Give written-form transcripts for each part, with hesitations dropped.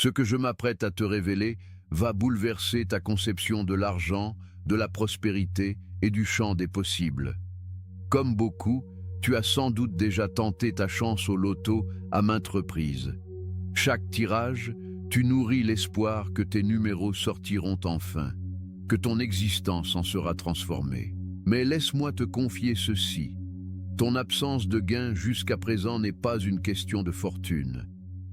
Ce que je m'apprête à te révéler va bouleverser ta conception de l'argent, de la prospérité et du champ des possibles. Comme beaucoup, tu as sans doute déjà tenté ta chance au loto à maintes reprises. Chaque tirage, tu nourris l'espoir que tes numéros sortiront enfin, que ton existence en sera transformée. Mais laisse-moi te confier ceci. Ton absence de gain jusqu'à présent n'est pas une question de fortune.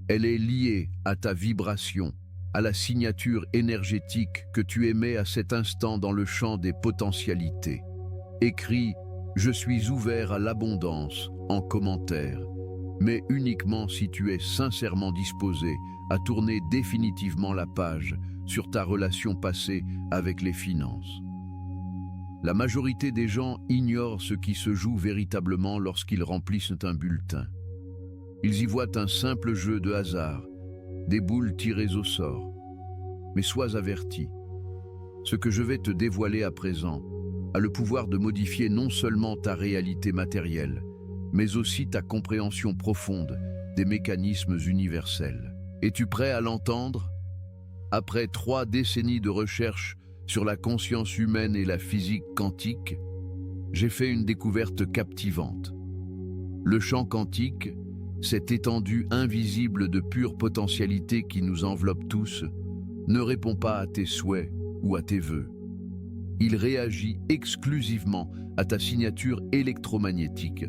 Elle est liée à ta vibration, à la signature énergétique que tu émets à cet instant dans le champ des potentialités. Écris « Je suis ouvert à l'abondance » en commentaire, mais uniquement si tu es sincèrement disposé à tourner définitivement la page sur ta relation passée avec les finances. La majorité des gens ignorent ce qui se joue véritablement lorsqu'ils remplissent un bulletin. Ils y voient un simple jeu de hasard, des boules tirées au sort. Mais sois averti, ce que je vais te dévoiler à présent a le pouvoir de modifier non seulement ta réalité matérielle, mais aussi ta compréhension profonde des mécanismes universels. Es-tu prêt à l'entendre? Après 3 décennies de recherche sur la conscience humaine et la physique quantique, j'ai fait une découverte captivante. Le champ quantique, cette étendue invisible de pure potentialité qui nous enveloppe tous, ne répond pas à tes souhaits ou à tes vœux. Il réagit exclusivement à ta signature électromagnétique.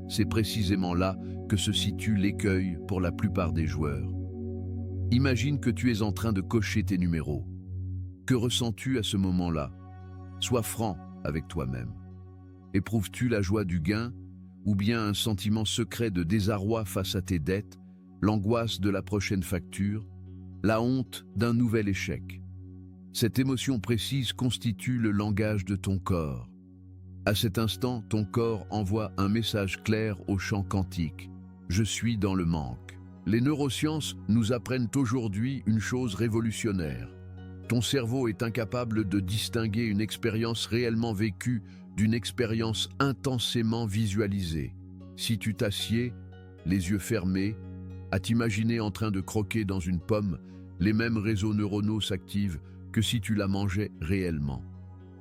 C'est précisément là que se situe l'écueil pour la plupart des joueurs. Imagine que tu es en train de cocher tes numéros. Que ressens-tu à ce moment-là? Sois franc avec toi-même. Éprouves-tu la joie du gain ou bien un sentiment secret de désarroi face à tes dettes, l'angoisse de la prochaine facture, la honte d'un nouvel échec? Cette émotion précise constitue le langage de ton corps. À cet instant, ton corps envoie un message clair au champ quantique. Je suis dans le manque. Les neurosciences nous apprennent aujourd'hui une chose révolutionnaire. Ton cerveau est incapable de distinguer une expérience réellement vécue d'une expérience intensément visualisée. Si tu t'assieds, les yeux fermés, à t'imaginer en train de croquer dans une pomme, les mêmes réseaux neuronaux s'activent que si tu la mangeais réellement.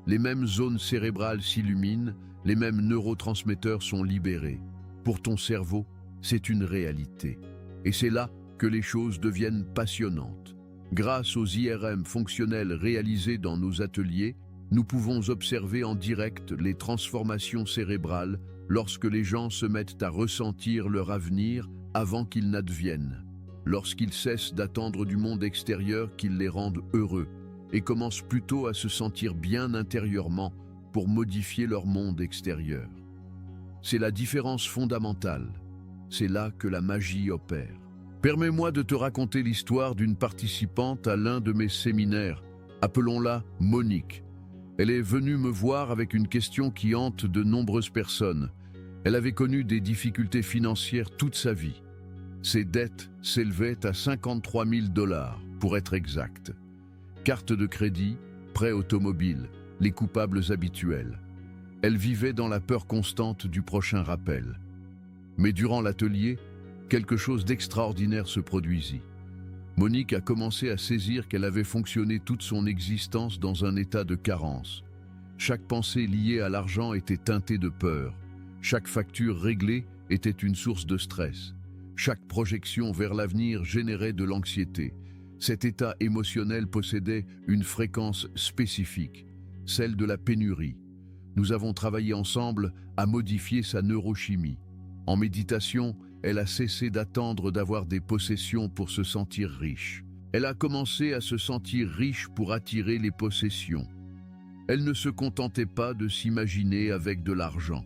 Les mêmes zones cérébrales s'illuminent, les mêmes neurotransmetteurs sont libérés. Pour ton cerveau, c'est une réalité. Et c'est là que les choses deviennent passionnantes. Grâce aux IRM fonctionnels réalisés dans nos ateliers, nous pouvons observer en direct les transformations cérébrales lorsque les gens se mettent à ressentir leur avenir avant qu'il n'advienne, lorsqu'ils cessent d'attendre du monde extérieur qu'il les rende heureux et commencent plutôt à se sentir bien intérieurement pour modifier leur monde extérieur. C'est la différence fondamentale. C'est là que la magie opère. Permets-moi de te raconter l'histoire d'une participante à l'un de mes séminaires. Appelons-la Monique. Elle est venue me voir avec une question qui hante de nombreuses personnes. Elle avait connu des difficultés financières toute sa vie. Ses dettes s'élevaient à 53 000 $, pour être exact. Carte de crédit, prêt automobile, les coupables habituels. Elle vivait dans la peur constante du prochain rappel. Mais durant l'atelier, quelque chose d'extraordinaire se produisit. Monique a commencé à saisir qu'elle avait fonctionné toute son existence dans un état de carence. Chaque pensée liée à l'argent était teintée de peur. Chaque facture réglée était une source de stress. Chaque projection vers l'avenir générait de l'anxiété. Cet état émotionnel possédait une fréquence spécifique, celle de la pénurie. Nous avons travaillé ensemble à modifier sa neurochimie. En méditation, elle a cessé d'attendre d'avoir des possessions pour se sentir riche. Elle a commencé à se sentir riche pour attirer les possessions. Elle ne se contentait pas de s'imaginer avec de l'argent.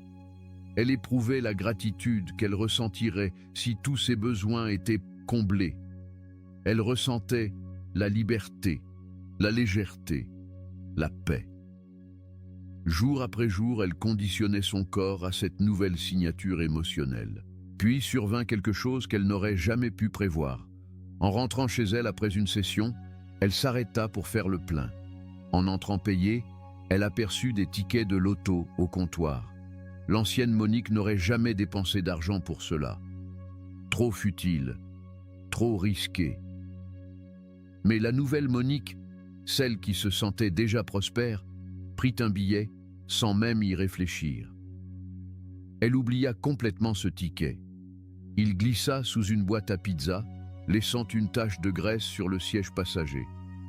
Elle éprouvait la gratitude qu'elle ressentirait si tous ses besoins étaient comblés. Elle ressentait la liberté, la légèreté, la paix. Jour après jour, elle conditionnait son corps à cette nouvelle signature émotionnelle. Puis survint quelque chose qu'elle n'aurait jamais pu prévoir. En rentrant chez elle après une session, elle s'arrêta pour faire le plein. En entrant payer, elle aperçut des tickets de loto au comptoir. L'ancienne Monique n'aurait jamais dépensé d'argent pour cela. Trop futile, trop risqué. Mais la nouvelle Monique, celle qui se sentait déjà prospère, prit un billet sans même y réfléchir. Elle oublia complètement ce ticket. Il glissa sous une boîte à pizza, laissant une tache de graisse sur le siège passager.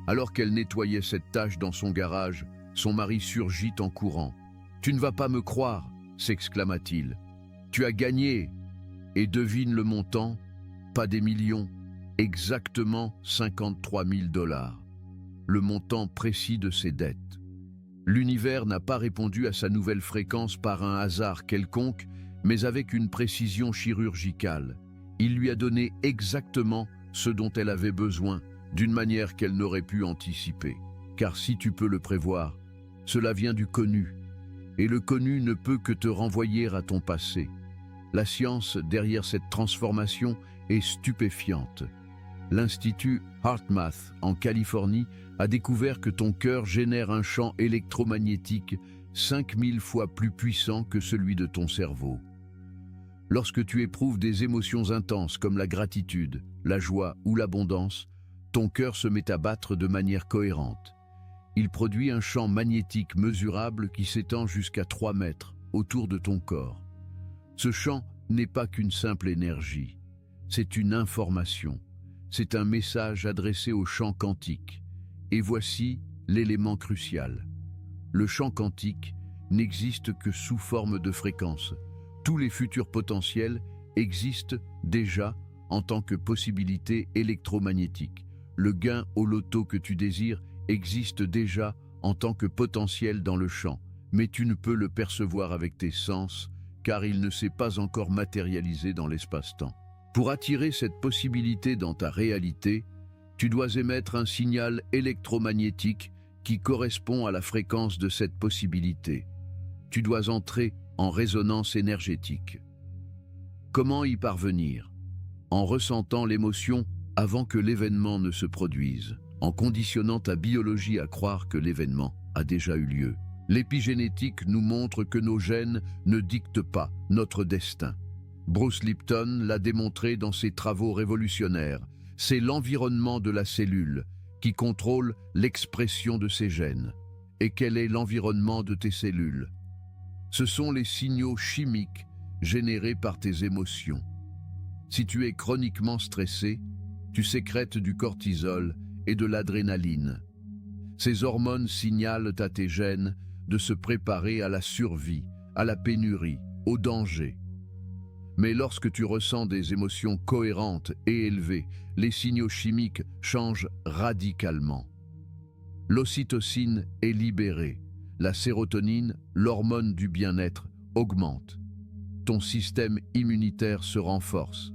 Alors qu'elle nettoyait cette tache dans son garage, son mari surgit en courant. « Tu ne vas pas me croire !» s'exclama-t-il. « Tu as gagné !» Et devine le montant, pas des millions, exactement 53 000 $. Le montant précis de ses dettes. L'univers n'a pas répondu à sa nouvelle fréquence par un hasard quelconque, mais avec une précision chirurgicale. Il lui a donné exactement ce dont elle avait besoin, d'une manière qu'elle n'aurait pu anticiper. Car si tu peux le prévoir, cela vient du connu. Et le connu ne peut que te renvoyer à ton passé. La science derrière cette transformation est stupéfiante. L'Institut HeartMath en Californie a découvert que ton cœur génère un champ électromagnétique 5000 fois plus puissant que celui de ton cerveau. Lorsque tu éprouves des émotions intenses comme la gratitude, la joie ou l'abondance, ton cœur se met à battre de manière cohérente. Il produit un champ magnétique mesurable qui s'étend jusqu'à 3 mètres autour de ton corps. Ce champ n'est pas qu'une simple énergie, c'est une information. C'est un message adressé au champ quantique. Et voici l'élément crucial. Le champ quantique n'existe que sous forme de fréquence. Tous les futurs potentiels existent déjà en tant que possibilité électromagnétique. Le gain au loto que tu désires existe déjà en tant que potentiel dans le champ, mais tu ne peux le percevoir avec tes sens car il ne s'est pas encore matérialisé dans l'espace-temps. Pour attirer cette possibilité dans ta réalité, tu dois émettre un signal électromagnétique qui correspond à la fréquence de cette possibilité. Tu dois entrer en résonance énergétique. Comment y parvenir? En ressentant l'émotion avant que l'événement ne se produise, en conditionnant ta biologie à croire que l'événement a déjà eu lieu. L'épigénétique nous montre que nos gènes ne dictent pas notre destin. Bruce Lipton l'a démontré dans ses travaux révolutionnaires. C'est l'environnement de la cellule qui contrôle l'expression de ses gènes. Et quel est l'environnement de tes cellules? Ce sont les signaux chimiques générés par tes émotions. Si tu es chroniquement stressé, tu sécrètes du cortisol et de l'adrénaline. Ces hormones signalent à tes gènes de se préparer à la survie, à la pénurie, au danger. Mais lorsque tu ressens des émotions cohérentes et élevées, les signaux chimiques changent radicalement. L'ocytocine est libérée, la sérotonine, l'hormone du bien-être, augmente. Ton système immunitaire se renforce.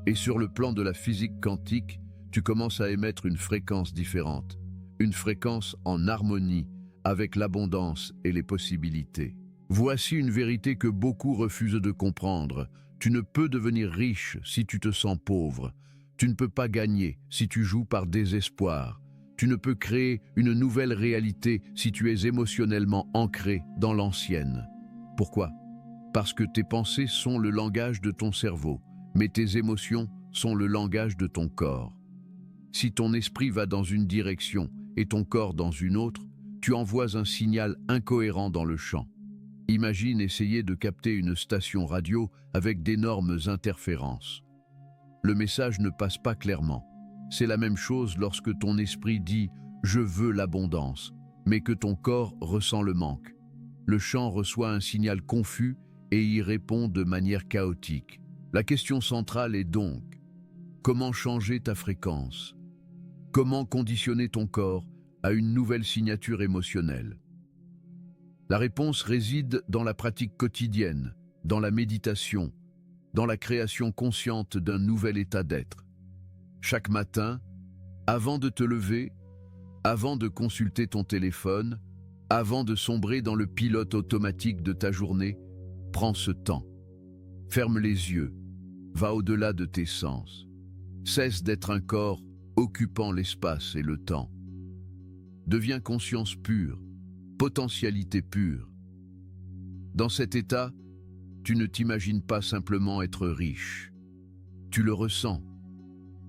Et sur le plan de la physique quantique, tu commences à émettre une fréquence différente, une fréquence en harmonie avec l'abondance et les possibilités. Voici une vérité que beaucoup refusent de comprendre. Tu ne peux devenir riche si tu te sens pauvre. Tu ne peux pas gagner si tu joues par désespoir. Tu ne peux créer une nouvelle réalité si tu es émotionnellement ancré dans l'ancienne. Pourquoi? Parce que tes pensées sont le langage de ton cerveau, mais tes émotions sont le langage de ton corps. Si ton esprit va dans une direction et ton corps dans une autre, tu envoies un signal incohérent dans le champ. Imagine essayer de capter une station radio avec d'énormes interférences. Le message ne passe pas clairement. C'est la même chose lorsque ton esprit dit « je veux l'abondance », mais que ton corps ressent le manque. Le champ reçoit un signal confus et y répond de manière chaotique. La question centrale est donc, comment changer ta fréquence? Comment conditionner ton corps à une nouvelle signature émotionnelle? La réponse réside dans la pratique quotidienne, dans la méditation, dans la création consciente d'un nouvel état d'être. Chaque matin, avant de te lever, avant de consulter ton téléphone, avant de sombrer dans le pilote automatique de ta journée, prends ce temps. Ferme les yeux, va au-delà de tes sens. Cesse d'être un corps occupant l'espace et le temps. Deviens conscience pure, potentialité pure. Dans cet état, tu ne t'imagines pas simplement être riche. Tu le ressens.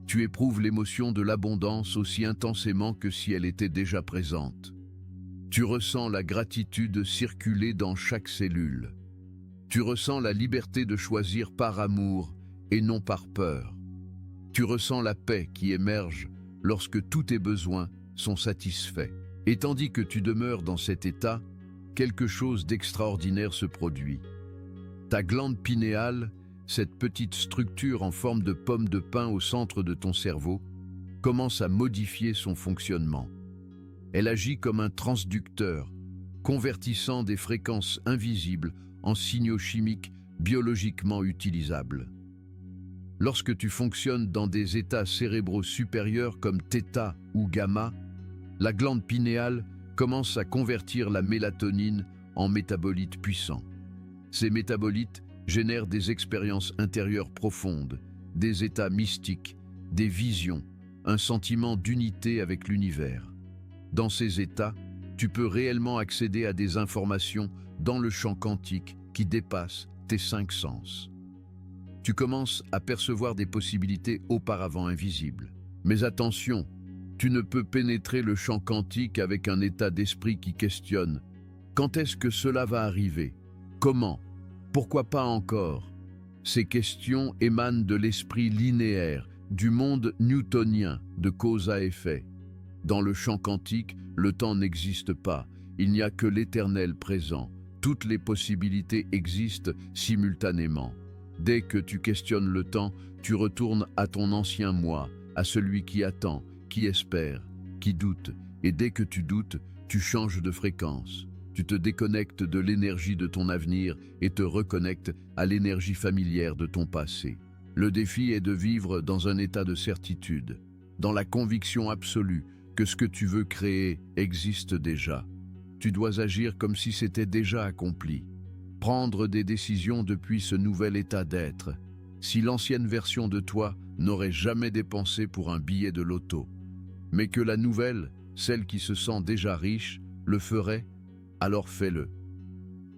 Tu éprouves l'émotion de l'abondance aussi intensément que si elle était déjà présente. Tu ressens la gratitude circuler dans chaque cellule. Tu ressens la liberté de choisir par amour et non par peur. Tu ressens la paix qui émerge lorsque tous tes besoins sont satisfaits. Et tandis que tu demeures dans cet état, quelque chose d'extraordinaire se produit. Ta glande pinéale, cette petite structure en forme de pomme de pin au centre de ton cerveau, commence à modifier son fonctionnement. Elle agit comme un transducteur, convertissant des fréquences invisibles en signaux chimiques biologiquement utilisables. Lorsque tu fonctionnes dans des états cérébraux supérieurs comme θ ou gamma, la glande pinéale commence à convertir la mélatonine en métabolites puissants. Ces métabolites génèrent des expériences intérieures profondes, des états mystiques, des visions, un sentiment d'unité avec l'univers. Dans ces états, tu peux réellement accéder à des informations dans le champ quantique qui dépassent tes 5 sens. Tu commences à percevoir des possibilités auparavant invisibles. Mais attention, tu ne peux pénétrer le champ quantique avec un état d'esprit qui questionne. Quand est-ce que cela va arriver? Comment? Pourquoi pas encore? Ces questions émanent de l'esprit linéaire, du monde newtonien de cause à effet. Dans le champ quantique, le temps n'existe pas, il n'y a que l'éternel présent. Toutes les possibilités existent simultanément. Dès que tu questionnes le temps, tu retournes à ton ancien moi, à celui qui attend, qui espère, qui doute. Et dès que tu doutes, tu changes de fréquence. Tu te déconnectes de l'énergie de ton avenir et te reconnectes à l'énergie familière de ton passé. Le défi est de vivre dans un état de certitude, dans la conviction absolue que ce que tu veux créer existe déjà. Tu dois agir comme si c'était déjà accompli. Prendre des décisions depuis ce nouvel état d'être. Si l'ancienne version de toi n'aurait jamais dépensé pour un billet de loto, mais que la nouvelle, celle qui se sent déjà riche, le ferait, alors fais-le.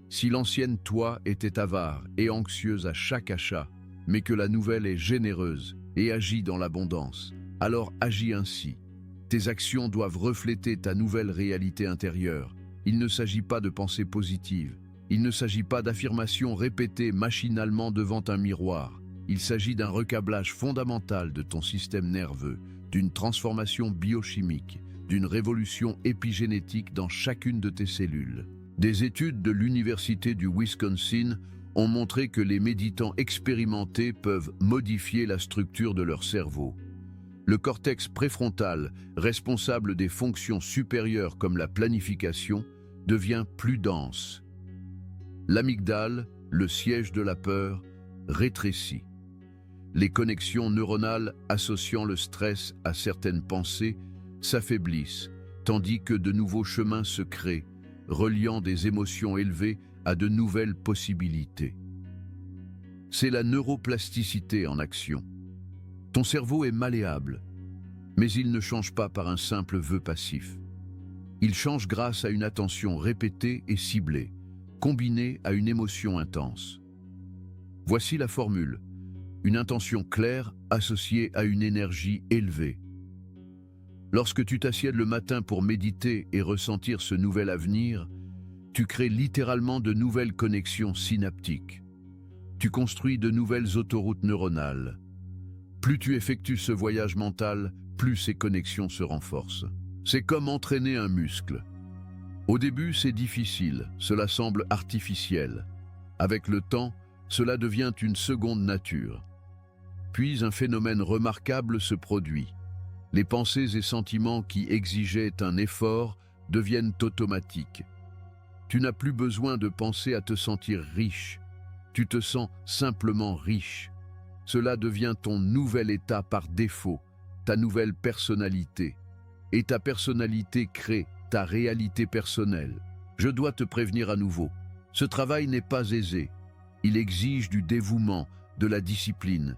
Si l'ancienne toi était avare et anxieuse à chaque achat, mais que la nouvelle est généreuse et agit dans l'abondance, alors agis ainsi. Tes actions doivent refléter ta nouvelle réalité intérieure. Il ne s'agit pas de pensées positives. Il ne s'agit pas d'affirmations répétées machinalement devant un miroir. Il s'agit d'un recablage fondamental de ton système nerveux, d'une transformation biochimique, d'une révolution épigénétique dans chacune de tes cellules. Des études de l'Université du Wisconsin ont montré que les méditants expérimentés peuvent modifier la structure de leur cerveau. Le cortex préfrontal, responsable des fonctions supérieures comme la planification, devient plus dense. L'amygdale, le siège de la peur, rétrécit. Les connexions neuronales associant le stress à certaines pensées s'affaiblissent, tandis que de nouveaux chemins se créent, reliant des émotions élevées à de nouvelles possibilités. C'est la neuroplasticité en action. Ton cerveau est malléable, mais il ne change pas par un simple vœu passif. Il change grâce à une attention répétée et ciblée, combinée à une émotion intense. Voici la formule: une intention claire associée à une énergie élevée. Lorsque tu t'assieds le matin pour méditer et ressentir ce nouvel avenir, tu crées littéralement de nouvelles connexions synaptiques. Tu construis de nouvelles autoroutes neuronales. Plus tu effectues ce voyage mental, plus ces connexions se renforcent. C'est comme entraîner un muscle. Au début, c'est difficile, cela semble artificiel. Avec le temps, cela devient une seconde nature. Puis un phénomène remarquable se produit. Les pensées et sentiments qui exigeaient un effort deviennent automatiques. Tu n'as plus besoin de penser à te sentir riche. Tu te sens simplement riche. Cela devient ton nouvel état par défaut, ta nouvelle personnalité. Et ta personnalité crée ta réalité personnelle. Je dois te prévenir à nouveau. Ce travail n'est pas aisé. Il exige du dévouement, de la discipline.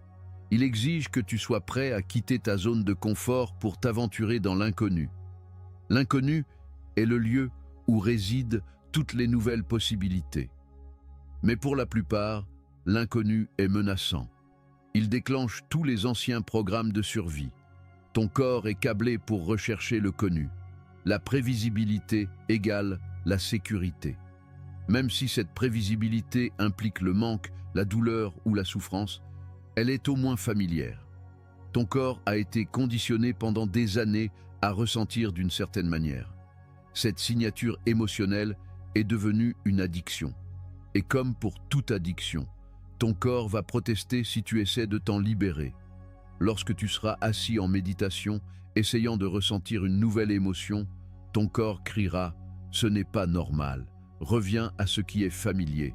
Il exige que tu sois prêt à quitter ta zone de confort pour t'aventurer dans l'inconnu. L'inconnu est le lieu où résident toutes les nouvelles possibilités. Mais pour la plupart, l'inconnu est menaçant. Il déclenche tous les anciens programmes de survie. Ton corps est câblé pour rechercher le connu. La prévisibilité égale la sécurité. Même si cette prévisibilité implique le manque, la douleur ou la souffrance, elle est au moins familière. Ton corps a été conditionné pendant des années à ressentir d'une certaine manière. Cette signature émotionnelle est devenue une addiction. Et comme pour toute addiction, ton corps va protester si tu essaies de t'en libérer. Lorsque tu seras assis en méditation, essayant de ressentir une nouvelle émotion, ton corps criera « Ce n'est pas normal ». Reviens à ce qui est familier.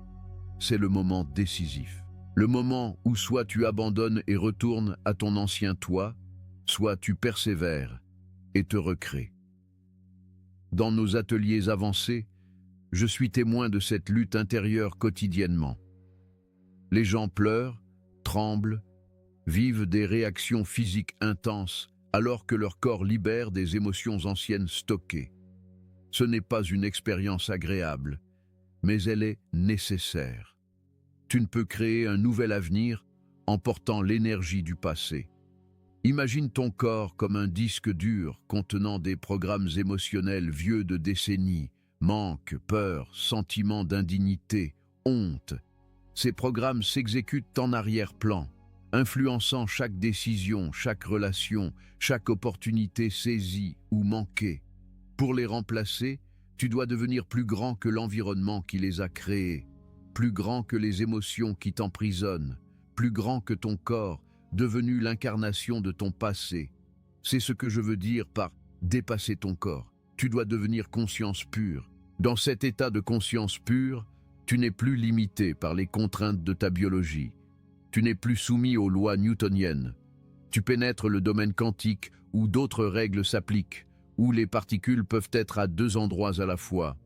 C'est le moment décisif. Le moment où soit tu abandonnes et retournes à ton ancien toi, soit tu persévères et te recrées. Dans nos ateliers avancés, je suis témoin de cette lutte intérieure quotidiennement. Les gens pleurent, tremblent, vivent des réactions physiques intenses alors que leur corps libère des émotions anciennes stockées. Ce n'est pas une expérience agréable, mais elle est nécessaire. Tu ne peux créer un nouvel avenir en portant l'énergie du passé. Imagine ton corps comme un disque dur contenant des programmes émotionnels vieux de décennies, manque, peur, sentiment d'indignité, honte. Ces programmes s'exécutent en arrière-plan, influençant chaque décision, chaque relation, chaque opportunité saisie ou manquée. Pour les remplacer, tu dois devenir plus grand que l'environnement qui les a créés, plus grand que les émotions qui t'emprisonnent, plus grand que ton corps, devenu l'incarnation de ton passé. C'est ce que je veux dire par dépasser ton corps. Tu dois devenir conscience pure. Dans cet état de conscience pure, tu n'es plus limité par les contraintes de ta biologie. Tu n'es plus soumis aux lois newtoniennes. Tu pénètres le domaine quantique où d'autres règles s'appliquent, où les particules peuvent être à deux endroits à la fois,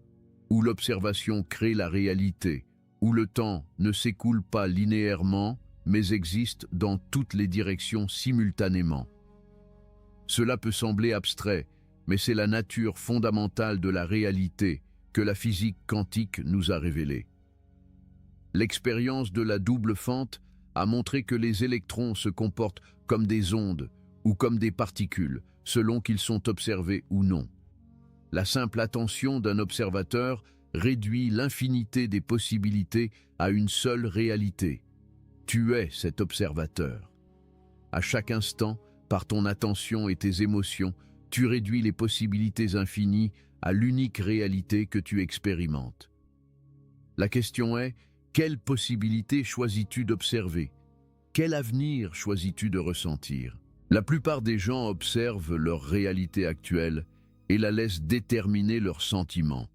où l'observation crée la réalité, où le temps ne s'écoule pas linéairement, mais existe dans toutes les directions simultanément. Cela peut sembler abstrait, mais c'est la nature fondamentale de la réalité que la physique quantique nous a révélée. L'expérience de la double fente a montré que les électrons se comportent comme des ondes ou comme des particules, selon qu'ils sont observés ou non. La simple attention d'un observateur réduit l'infinité des possibilités à une seule réalité. Tu es cet observateur. À chaque instant, par ton attention et tes émotions, tu réduis les possibilités infinies à l'unique réalité que tu expérimentes. La question est, quelle possibilité choisis-tu d'observer? Quel avenir choisis-tu de ressentir? La plupart des gens observent leur réalité actuelle et la laissent déterminer leurs sentiments.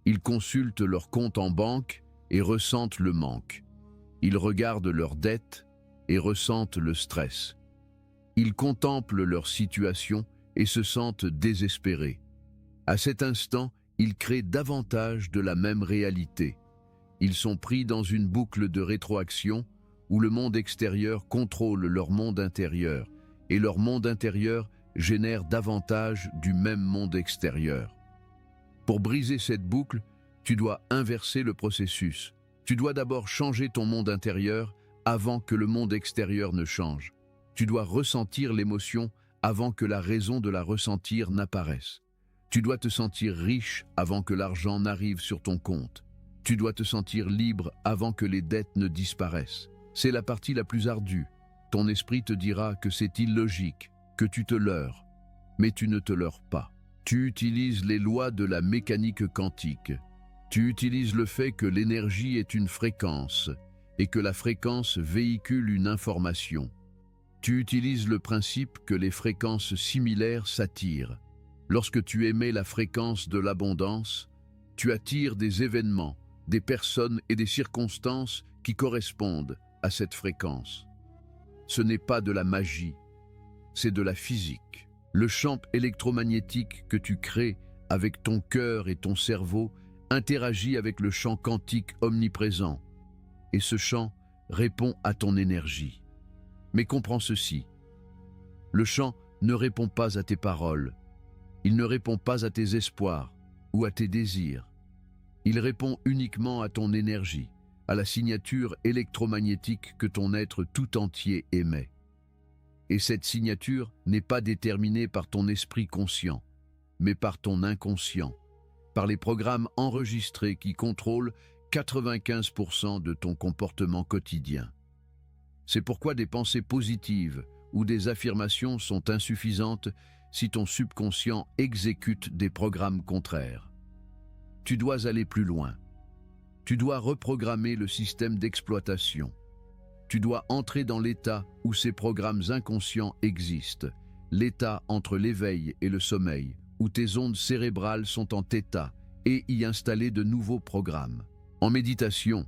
Ils consultent leur compte en banque et ressentent le manque. Ils regardent leurs dettes et ressentent le stress. Ils contemplent leur situation et se sentent désespérés. À cet instant, ils créent davantage de la même réalité. Ils sont pris dans une boucle de rétroaction où le monde extérieur contrôle leur monde intérieur et leur monde intérieur génère davantage du même monde extérieur. Pour briser cette boucle, tu dois inverser le processus. Tu dois d'abord changer ton monde intérieur avant que le monde extérieur ne change. Tu dois ressentir l'émotion avant que la raison de la ressentir n'apparaisse. Tu dois te sentir riche avant que l'argent n'arrive sur ton compte. Tu dois te sentir libre avant que les dettes ne disparaissent. C'est la partie la plus ardue. Ton esprit te dira que c'est illogique, que tu te leurres. Mais tu ne te leurres pas. Tu utilises les lois de la mécanique quantique. Tu utilises le fait que l'énergie est une fréquence et que la fréquence véhicule une information. Tu utilises le principe que les fréquences similaires s'attirent. Lorsque tu émets la fréquence de l'abondance, tu attires des événements, des personnes et des circonstances qui correspondent à cette fréquence. Ce n'est pas de la magie, c'est de la physique. Le champ électromagnétique que tu crées avec ton cœur et ton cerveau interagit avec le champ quantique omniprésent, et ce champ répond à ton énergie. Mais comprends ceci, le champ ne répond pas à tes paroles, il ne répond pas à tes espoirs ou à tes désirs. Il répond uniquement à ton énergie, à la signature électromagnétique que ton être tout entier émet. Et cette signature n'est pas déterminée par ton esprit conscient, mais par ton inconscient, par les programmes enregistrés qui contrôlent 95% de ton comportement quotidien. C'est pourquoi des pensées positives ou des affirmations sont insuffisantes si ton subconscient exécute des programmes contraires. Tu dois aller plus loin. Tu dois reprogrammer le système d'exploitation. Tu dois entrer dans l'état où ces programmes inconscients existent, l'état entre l'éveil et le sommeil, où tes ondes cérébrales sont en θ, et y installer de nouveaux programmes. En méditation,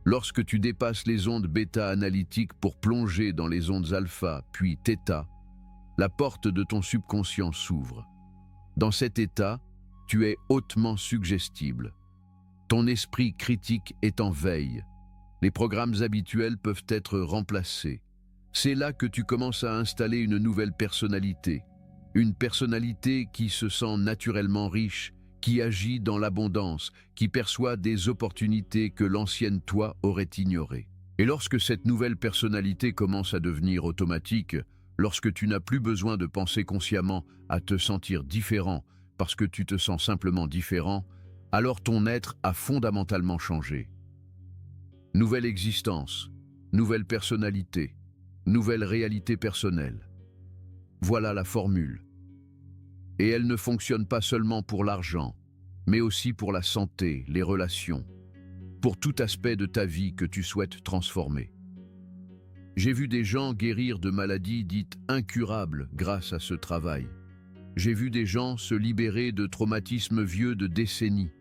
lorsque tu dépasses les ondes bêta-analytiques pour plonger dans les ondes alpha puis θ, la porte de ton subconscient s'ouvre. Dans cet état, tu es hautement suggestible. Ton esprit critique est en veille. Les programmes habituels peuvent être remplacés. C'est là que tu commences à installer une nouvelle personnalité. Une personnalité qui se sent naturellement riche, qui agit dans l'abondance, qui perçoit des opportunités que l'ancienne toi aurait ignorées. Et lorsque cette nouvelle personnalité commence à devenir automatique, lorsque tu n'as plus besoin de penser consciemment à te sentir différent parce que tu te sens simplement différent, alors ton être a fondamentalement changé. Nouvelle existence, nouvelle personnalité, nouvelle réalité personnelle. Voilà la formule. Et elle ne fonctionne pas seulement pour l'argent, mais aussi pour la santé, les relations, pour tout aspect de ta vie que tu souhaites transformer. J'ai vu des gens guérir de maladies dites incurables grâce à ce travail. J'ai vu des gens se libérer de traumatismes vieux de décennies.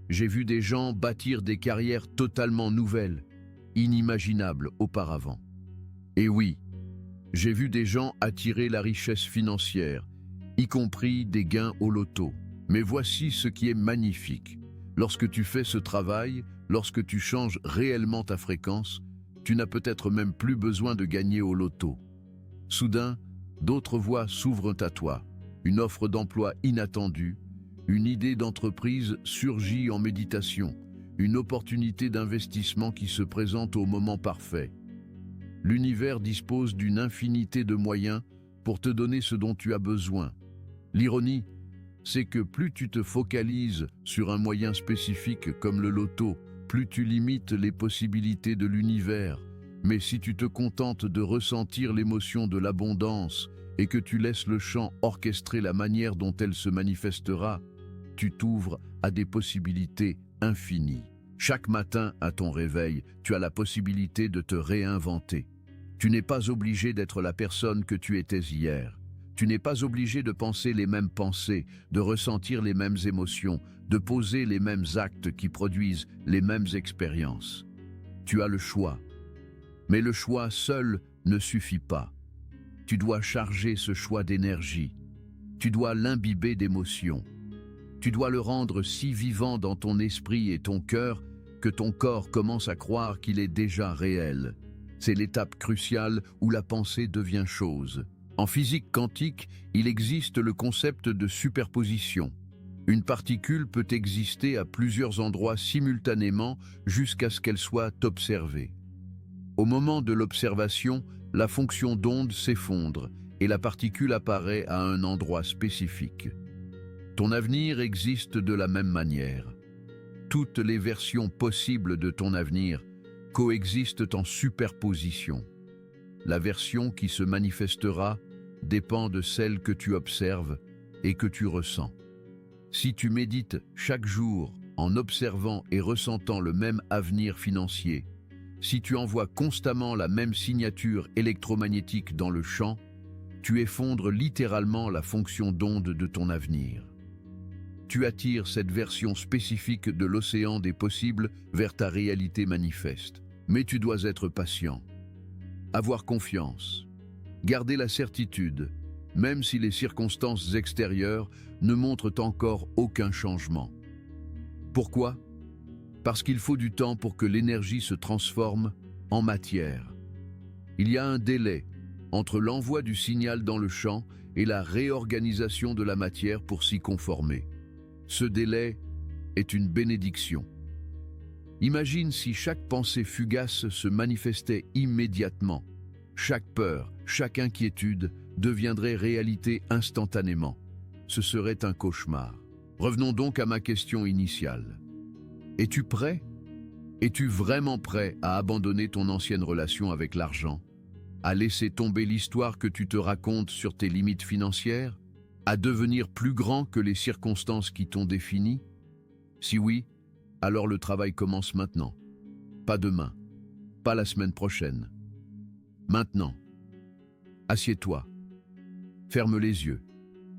J'ai vu des gens bâtir des carrières totalement nouvelles, inimaginables auparavant. Et oui, j'ai vu des gens attirer la richesse financière, y compris des gains au loto. Mais voici ce qui est magnifique. Lorsque tu fais ce travail, lorsque tu changes réellement ta fréquence, tu n'as peut-être même plus besoin de gagner au loto. Soudain, d'autres voies s'ouvrent à toi. Une offre d'emploi inattendue, une idée d'entreprise surgit en méditation, une opportunité d'investissement qui se présente au moment parfait. L'univers dispose d'une infinité de moyens pour te donner ce dont tu as besoin. L'ironie, c'est que plus tu te focalises sur un moyen spécifique comme le loto, plus tu limites les possibilités de l'univers. Mais si tu te contentes de ressentir l'émotion de l'abondance et que tu laisses le chant orchestrer la manière dont elle se manifestera, tu t'ouvres à des possibilités infinies. Chaque matin, à ton réveil, tu as la possibilité de te réinventer. Tu n'es pas obligé d'être la personne que tu étais hier. Tu n'es pas obligé de penser les mêmes pensées, de ressentir les mêmes émotions, de poser les mêmes actes qui produisent les mêmes expériences. Tu as le choix. Mais le choix seul ne suffit pas. Tu dois charger ce choix d'énergie. Tu dois l'imbiber d'émotions. Tu dois le rendre si vivant dans ton esprit et ton cœur que ton corps commence à croire qu'il est déjà réel. C'est l'étape cruciale où la pensée devient chose. En physique quantique, il existe le concept de superposition. Une particule peut exister à plusieurs endroits simultanément jusqu'à ce qu'elle soit observée. Au moment de l'observation, la fonction d'onde s'effondre et la particule apparaît à un endroit spécifique. Ton avenir existe de la même manière. Toutes les versions possibles de ton avenir coexistent en superposition. La version qui se manifestera dépend de celle que tu observes et que tu ressens. Si tu médites chaque jour en observant et ressentant le même avenir financier, si tu envoies constamment la même signature électromagnétique dans le champ, tu effondres littéralement la fonction d'onde de ton avenir. Tu attires cette version spécifique de l'océan des possibles vers ta réalité manifeste. Mais tu dois être patient. Avoir confiance. Garder la certitude, même si les circonstances extérieures ne montrent encore aucun changement. Pourquoi ? Parce qu'il faut du temps pour que l'énergie se transforme en matière. Il y a un délai entre l'envoi du signal dans le champ et la réorganisation de la matière pour s'y conformer. Ce délai est une bénédiction. Imagine si chaque pensée fugace se manifestait immédiatement. Chaque peur, chaque inquiétude deviendrait réalité instantanément. Ce serait un cauchemar. Revenons donc à ma question initiale. Es-tu prêt? Es-tu vraiment prêt à abandonner ton ancienne relation avec l'argent? À laisser tomber l'histoire que tu te racontes sur tes limites financières? À devenir plus grand que les circonstances qui t'ont défini? Si oui, alors le travail commence maintenant. Pas demain, pas la semaine prochaine. Maintenant. Assieds-toi. Ferme les yeux.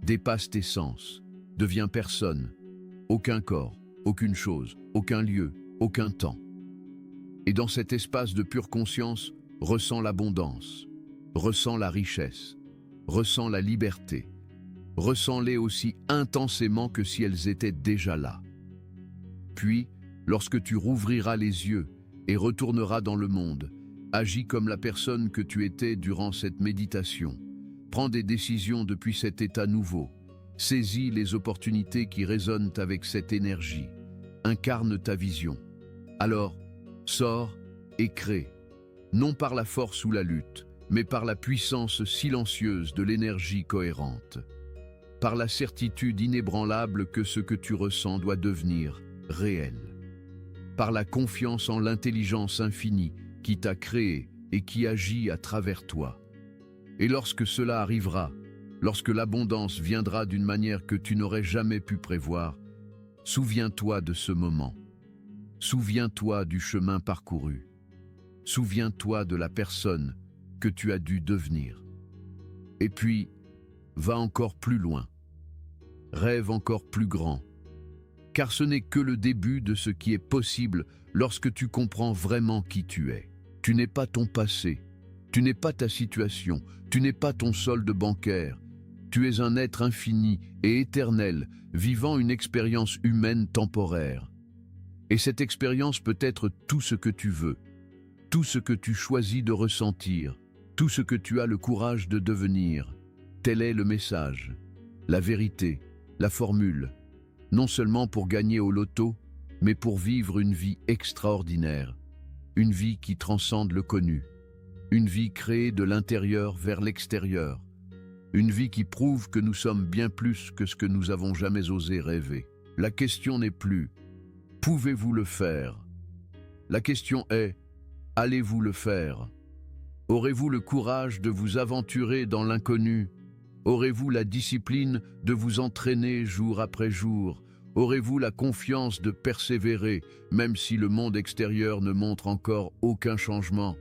Dépasse tes sens. Deviens personne. Aucun corps, aucune chose, aucun lieu, aucun temps. Et dans cet espace de pure conscience, ressens l'abondance, ressens la richesse, ressens la liberté. Ressens-les aussi intensément que si elles étaient déjà là. Puis, lorsque tu rouvriras les yeux et retourneras dans le monde, agis comme la personne que tu étais durant cette méditation. Prends des décisions depuis cet état nouveau. Saisis les opportunités qui résonnent avec cette énergie. Incarne ta vision. Alors, sors et crée. Non par la force ou la lutte, mais par la puissance silencieuse de l'énergie cohérente. Par la certitude inébranlable que ce que tu ressens doit devenir réel. Par la confiance en l'intelligence infinie qui t'a créé et qui agit à travers toi. Et lorsque cela arrivera, lorsque l'abondance viendra d'une manière que tu n'aurais jamais pu prévoir, souviens-toi de ce moment. Souviens-toi du chemin parcouru. Souviens-toi de la personne que tu as dû devenir. Et puis, va encore plus loin. Rêve encore plus grand. Car ce n'est que le début de ce qui est possible lorsque tu comprends vraiment qui tu es. Tu n'es pas ton passé, tu n'es pas ta situation, tu n'es pas ton solde bancaire. Tu es un être infini et éternel, vivant une expérience humaine temporaire. Et cette expérience peut être tout ce que tu veux, tout ce que tu choisis de ressentir, tout ce que tu as le courage de devenir. Tel est le message, la vérité, la formule, non seulement pour gagner au loto, mais pour vivre une vie extraordinaire, une vie qui transcende le connu, une vie créée de l'intérieur vers l'extérieur, une vie qui prouve que nous sommes bien plus que ce que nous avons jamais osé rêver. La question n'est plus « Pouvez-vous le faire ?» La question est « Allez-vous le faire ?» Aurez-vous le courage de vous aventurer dans l'inconnu? Aurez-vous la discipline de vous entraîner jour après jour? Aurez-vous la confiance de persévérer, même si le monde extérieur ne montre encore aucun changement?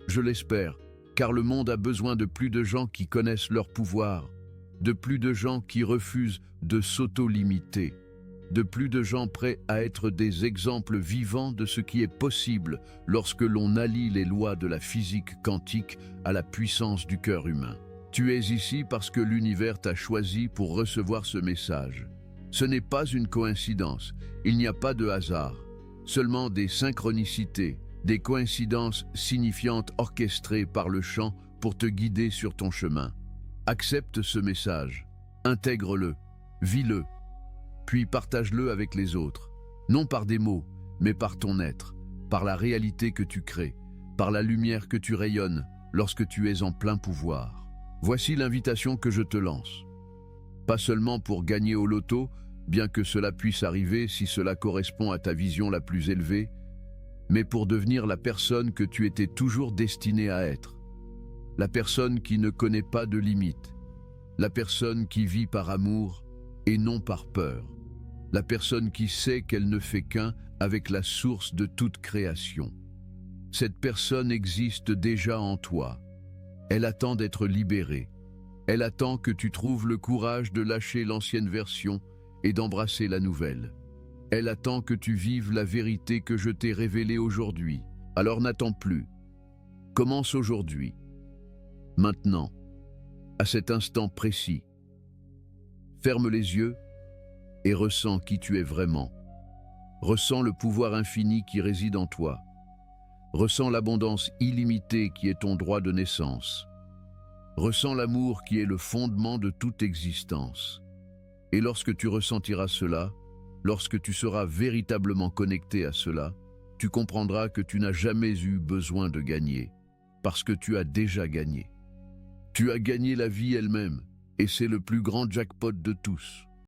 Je l'espère, car le monde a besoin de plus de gens qui connaissent leur pouvoir, de plus de gens qui refusent de s'auto-limiter, de plus de gens prêts à être des exemples vivants de ce qui est possible lorsque l'on allie les lois de la physique quantique à la puissance du cœur humain. Tu es ici parce que l'univers t'a choisi pour recevoir ce message. Ce n'est pas une coïncidence, il n'y a pas de hasard, seulement des synchronicités, des coïncidences signifiantes orchestrées par le chant pour te guider sur ton chemin. Accepte ce message, intègre-le, vis-le, puis partage-le avec les autres, non par des mots, mais par ton être, par la réalité que tu crées, par la lumière que tu rayonnes lorsque tu es en plein pouvoir. Voici l'invitation que je te lance. Pas seulement pour gagner au loto, bien que cela puisse arriver si cela correspond à ta vision la plus élevée, mais pour devenir la personne que tu étais toujours destinée à être. La personne qui ne connaît pas de limites. La personne qui vit par amour et non par peur. La personne qui sait qu'elle ne fait qu'un avec la source de toute création. Cette personne existe déjà en toi. Elle attend d'être libérée. Elle attend que tu trouves le courage de lâcher l'ancienne version et d'embrasser la nouvelle. Elle attend que tu vives la vérité que je t'ai révélée aujourd'hui. Alors n'attends plus. Commence aujourd'hui. Maintenant. À cet instant précis. Ferme les yeux et ressens qui tu es vraiment. Ressens le pouvoir infini qui réside en toi. Ressens l'abondance illimitée qui est ton droit de naissance. Ressens l'amour qui est le fondement de toute existence. Et lorsque tu ressentiras cela, lorsque tu seras véritablement connecté à cela, tu comprendras que tu n'as jamais eu besoin de gagner, parce que tu as déjà gagné. Tu as gagné la vie elle-même, et c'est le plus grand jackpot de tous.